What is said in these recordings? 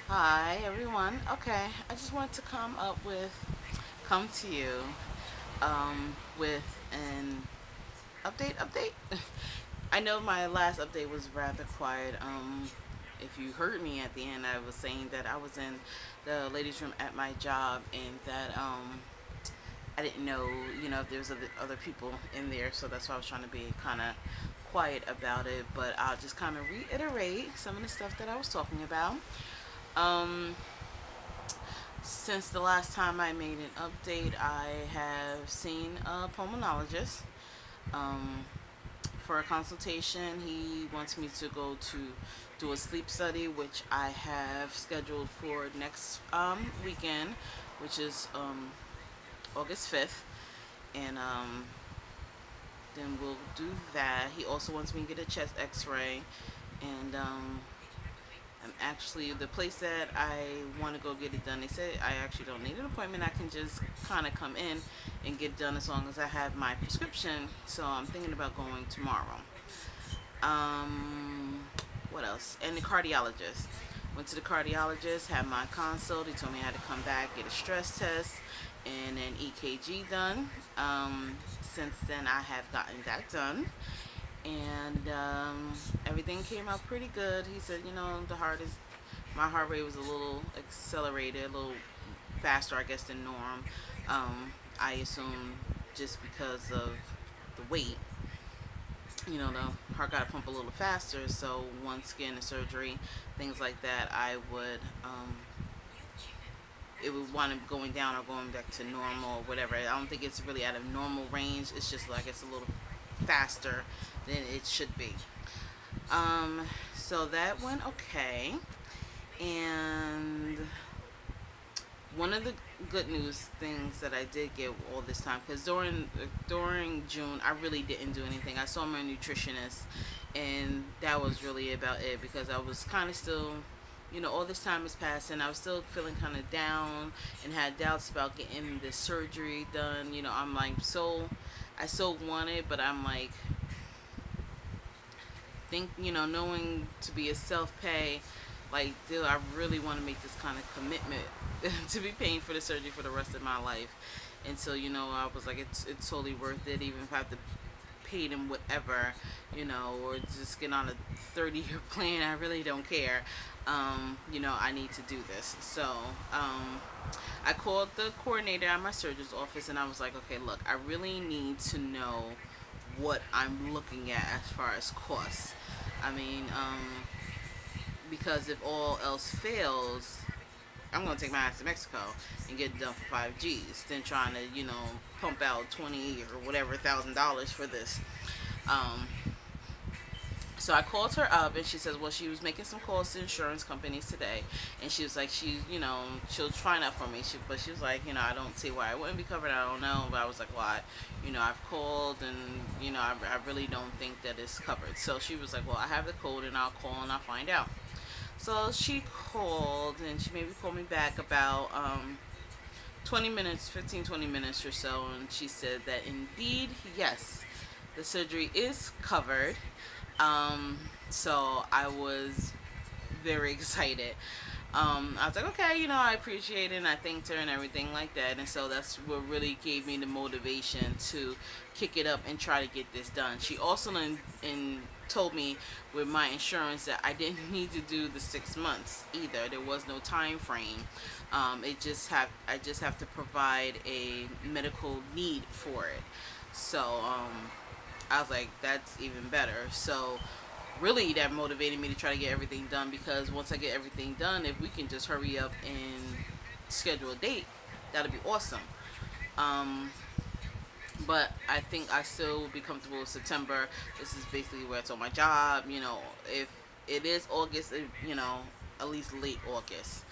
Hi everyone. Okay, I just wanted to come to you with an update. I know my last update was rather quiet. If you heard me at the end, I was saying that I was in the ladies' room at my job and that I didn't know, if there was other people in there, so that's why I was trying to be kind of quiet about it. But I'll just kind of reiterate some of the stuff that I was talking about. Um, Since the last time I made an update, I have seen a pulmonologist um, for a consultation. He wants me to go to do a sleep study, which I have scheduled for next weekend, which is August 5th. And then we'll do that. He also wants me to get a chest x ray. And I'm actually, the place that I want to go get it done, they said I actually don't need an appointment. I can just kind of come in and get it done as long as I have my prescription. So I'm thinking about going tomorrow. Um, what else? And the cardiologist. Went to the cardiologist, had my consult. He told me I had to come back, get a stress test, and an EKG done. Since then, I have gotten that done. And everything came out pretty good. He said, my heart rate was a little accelerated, a little faster, I guess, than norm. I assume just because of the weight, the heart got to pump a little faster. So once getting the surgery, things like that, it would wind up going down or going back to normal or whatever. I don't think it's really out of normal range. It's just like it's a little faster than it should be. So that went okay. And one of the good news things that I did get all this time, because during June I really didn't do anything. I saw my nutritionist, and that was really about it, because I was kind of still, all this time has passed, and I was still feeling kind of down and had doubts about getting this surgery done. I'm like, I so want it, but I'm like, knowing to be a self-pay, like, dude, I really want to make this kind of commitment to be paying for the surgery for the rest of my life. And so, I was like, it's totally worth it, even if I have to pay them whatever, or just get on a 30-year plan. I really don't care. I need to do this. So, I called the coordinator at my surgeon's office, and I was like, okay, look, I really need to know what I'm looking at as far as costs. I mean, because if all else fails, I'm gonna take my ass to Mexico and get it done for 5 G's than trying to, pump out 20 or whatever $1,000 for this. Um, so I called her up, and she says, well, she was making some calls to insurance companies today, and she was like, she'll find out for me. But she was like, I don't see why it wouldn't be covered. I don't know. But I was like, well, I've called, and I really don't think that it's covered. So she was like, well, I have the code, and I'll call and I'll find out. So she called, and she maybe called me back about 20 minutes, 15, 20 minutes or so, and she said that indeed, yes, the surgery is covered. So I was very excited. I was like, okay, I appreciate it, and I thanked her and everything like that. And so that's what really gave me the motivation to kick it up and try to get this done. She also told me with my insurance that I didn't need to do the 6 months either. There was no time frame. I just have to provide a medical need for it. So I was like, that's even better. So really that motivated me to try to get everything done, because once I get everything done, if we can just hurry up and schedule a date, that'll be awesome. But I think I still will be comfortable with September. This is basically where it's on my job. If it is August, at least late August.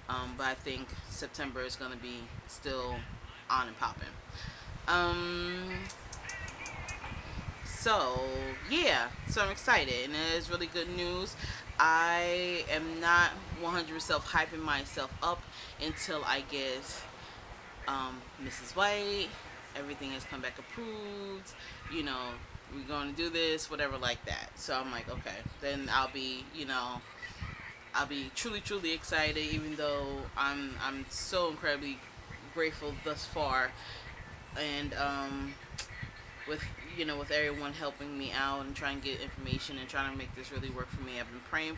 But I think September is going to be still on and popping. Um, so yeah, so I'm excited, and it is really good news. I am not 100% hyping myself up until I get Mrs. White. Everything has come back approved. We're going to do this, whatever, like that. So I'm like, okay, then I'll be, I'll be truly excited, even though I'm so incredibly grateful thus far, and with with everyone helping me out and trying to get information and trying to make this really work for me. I've been praying,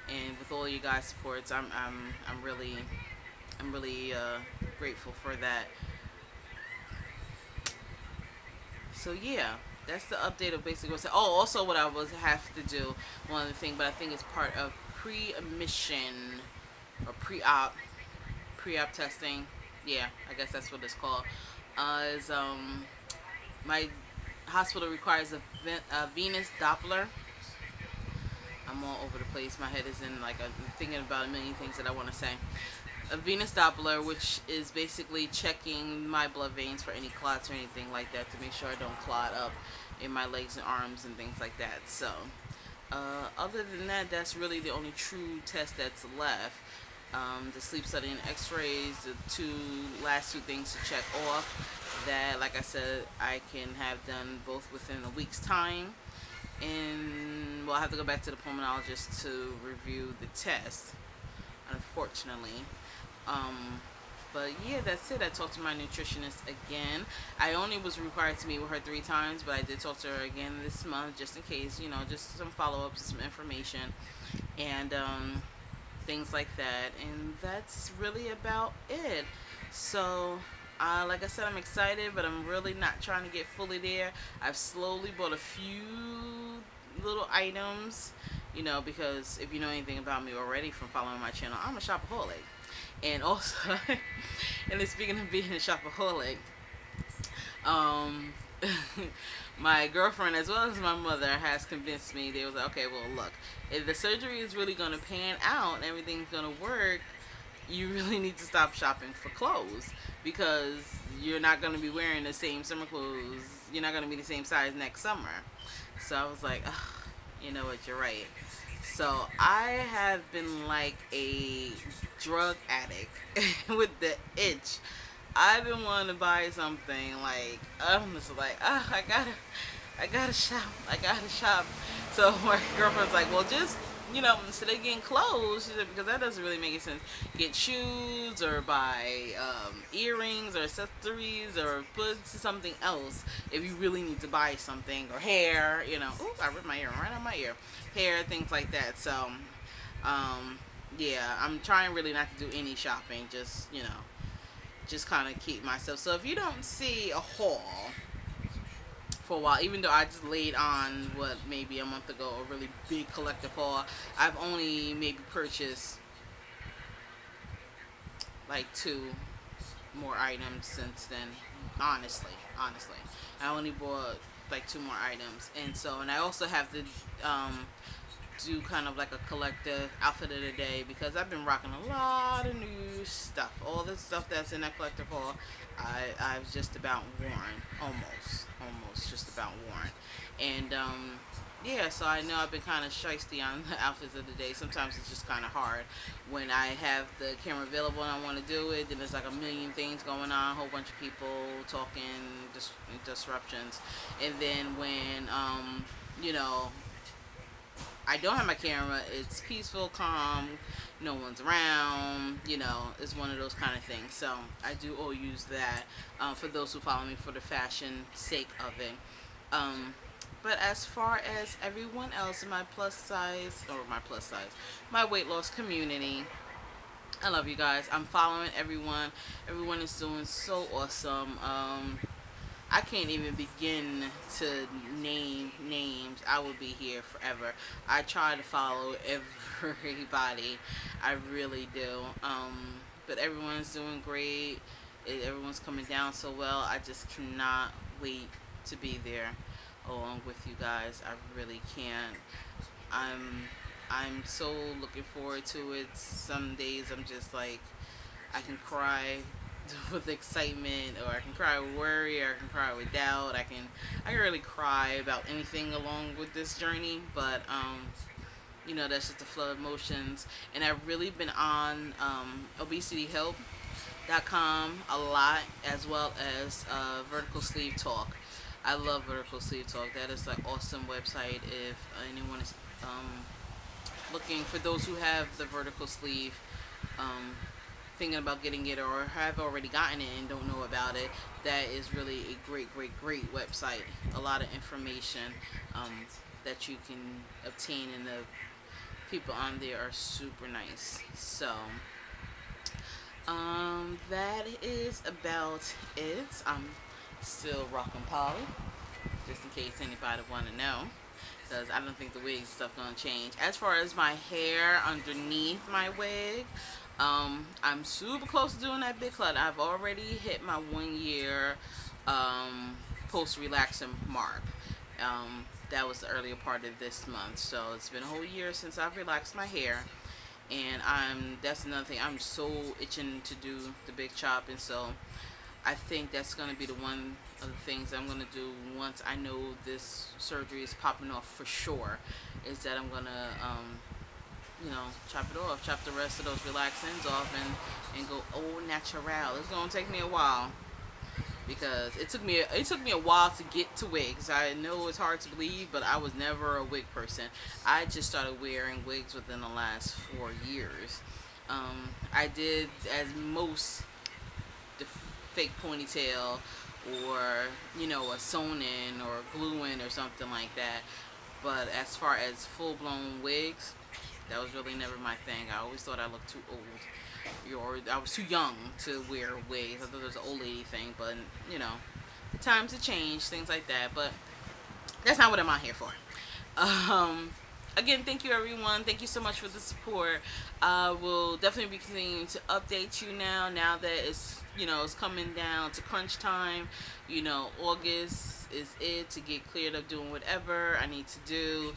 and with all you guys' supports, I'm really grateful for that. So yeah, that's the update of basically what's. Oh, also what I was have to do one other thing, but I think it's part of pre-admission or pre-op testing. Yeah, I guess that's what it's called. Is my hospital requires a venous Doppler. I'm all over the place. My head is in like I'm thinking about a million things that I want to say. A venous Doppler, which is basically checking my blood veins for any clots or anything like that to make sure I don't clot up in my legs and arms and things like that. So, other than that, that's really the only true test that's left. The sleep study and x-rays, the last two things to check off that, like I said, I can have done both within a week's time. And well, I have to go back to the pulmonologist to review the test, unfortunately. But yeah, that's it. I talked to my nutritionist again. I only was required to meet with her 3 times, but I did talk to her again this month just in case, just some follow-ups, some information, and things like that. And that's really about it. So like I said, I'm excited, but I'm really not trying to get fully there. I've slowly bought a few little items, because if you know anything about me already from following my channel, I'm a shopaholic. And also, and then speaking of being a shopaholic, my girlfriend as well as my mother has convinced me. They was like, okay, well, look, if the surgery is really going to pan out and everything's going to work, you really need to stop shopping for clothes, because you're not going to be wearing the same summer clothes. You're not going to be the same size next summer. So I was like, you know what, you're right. So I have been like a drug addict with the itch. I've been wanting to buy something, like I'm just like, I gotta shop. So my girlfriend's like, well, just instead of getting clothes, she said, because that doesn't really make any sense, get shoes or buy earrings or accessories or put something else if you really need to buy something, or hair, ooh, I ripped my ear right on my ear, hair, things like that. So yeah, I'm trying really not to do any shopping, just kind of keep myself. So if you don't see a haul for a while, even though I just laid on what maybe a month ago a really big collective haul, I've only maybe purchased like 2 more items since then. Honestly, I only bought like 2 more items. And I also have to do kind of like a collective outfit of the day, because I've been rocking a lot of new stuff. All the stuff that's in that collective haul, I've just about worn, almost just about worn. And yeah, so I know I've been kind of shysty on the outfits of the day. Sometimes it's just kind of hard when I have the camera available and I want to do it. Then there's like a million things going on, a whole bunch of people talking, disruptions. And then when I don't have my camera, it's peaceful, calm, no one's around, it's one of those kind of things. So I do all use that for those who follow me for the fashion sake of it. But as far as everyone else in my my weight loss community, I love you guys. I'm following everyone. Everyone is doing so awesome. I can't even begin to name names. I will be here forever. I try to follow everybody. I really do. But everyone's doing great. Everyone's coming down so well. I just cannot wait to be there along with you guys. I really can't. I'm so looking forward to it. Some days I'm just like, I can cry with excitement, or I can cry with worry, or I can cry with doubt. I can really cry about anything along with this journey. But that's just the flow of emotions. And I've really been on obesityhelp.com a lot, as well as Vertical Sleeve Talk. I love Vertical Sleeve Talk. That is an awesome website if anyone is looking for those who have the vertical sleeve, um, thinking about getting it or have already gotten it and don't know about it, that is really a great website. A lot of information that you can obtain, and the people on there are super nice. So that is about it. I'm still rocking poly, just in case anybody want to know, because I don't think the wig stuff gonna change. As far as my hair underneath my wig, I'm super close to doing that big cut. I've already hit my 1 year post relaxing mark. That was the earlier part of this month, so it's been a whole year since I've relaxed my hair, and that's another thing. I'm so itching to do the big chop, and so I think that's going to be the one of the things I'm going to do once I know this surgery is popping off for sure, is that I'm going to, chop it off, chop the rest of those relaxins off, and go au natural. It's going to take me a while, because it took me a while to get to wigs. I know it's hard to believe, but I was never a wig person. I just started wearing wigs within the last 4 years. I did, as most, the fake ponytail, or a sewn in or glue in or something like that. But as far as full-blown wigs, that was really never my thing. I always thought I looked too old, or I was too young to wear wigs. I thought it was an old lady thing, but the times have changed, things like that. But that's not what I'm out here for. Again, thank you everyone. Thank you so much for the support. I will definitely be continuing to update you now that it's coming down to crunch time. August is it to get cleared up doing whatever I need to do.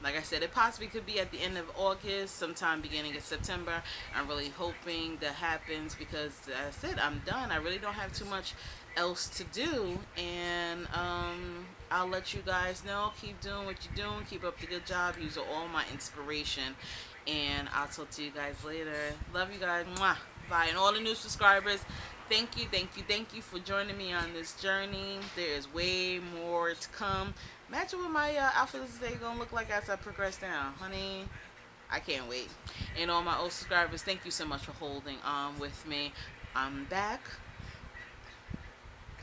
Like I said, it possibly could be at the end of August, sometime beginning of September. I'm really hoping that happens, because as I said, I'm done. I really don't have too much else to do, and I'll let you guys know. Keep doing what you're doing. Keep up the good job. Use all my inspiration, and I'll talk to you guys later. Love you guys. Mwah. Bye. And all the new subscribers, thank you for joining me on this journey. There is way more to come. Imagine what my outfit is today gonna look like as I progress down, honey. I can't wait. And all my old subscribers, thank you so much for holding on with me. I'm back.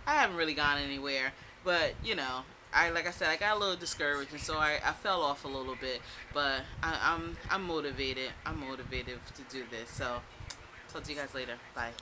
I haven't really gone anywhere, but like I said, I got a little discouraged, and so I fell off a little bit. But I'm motivated. I'm motivated to do this. So talk to you guys later. Bye.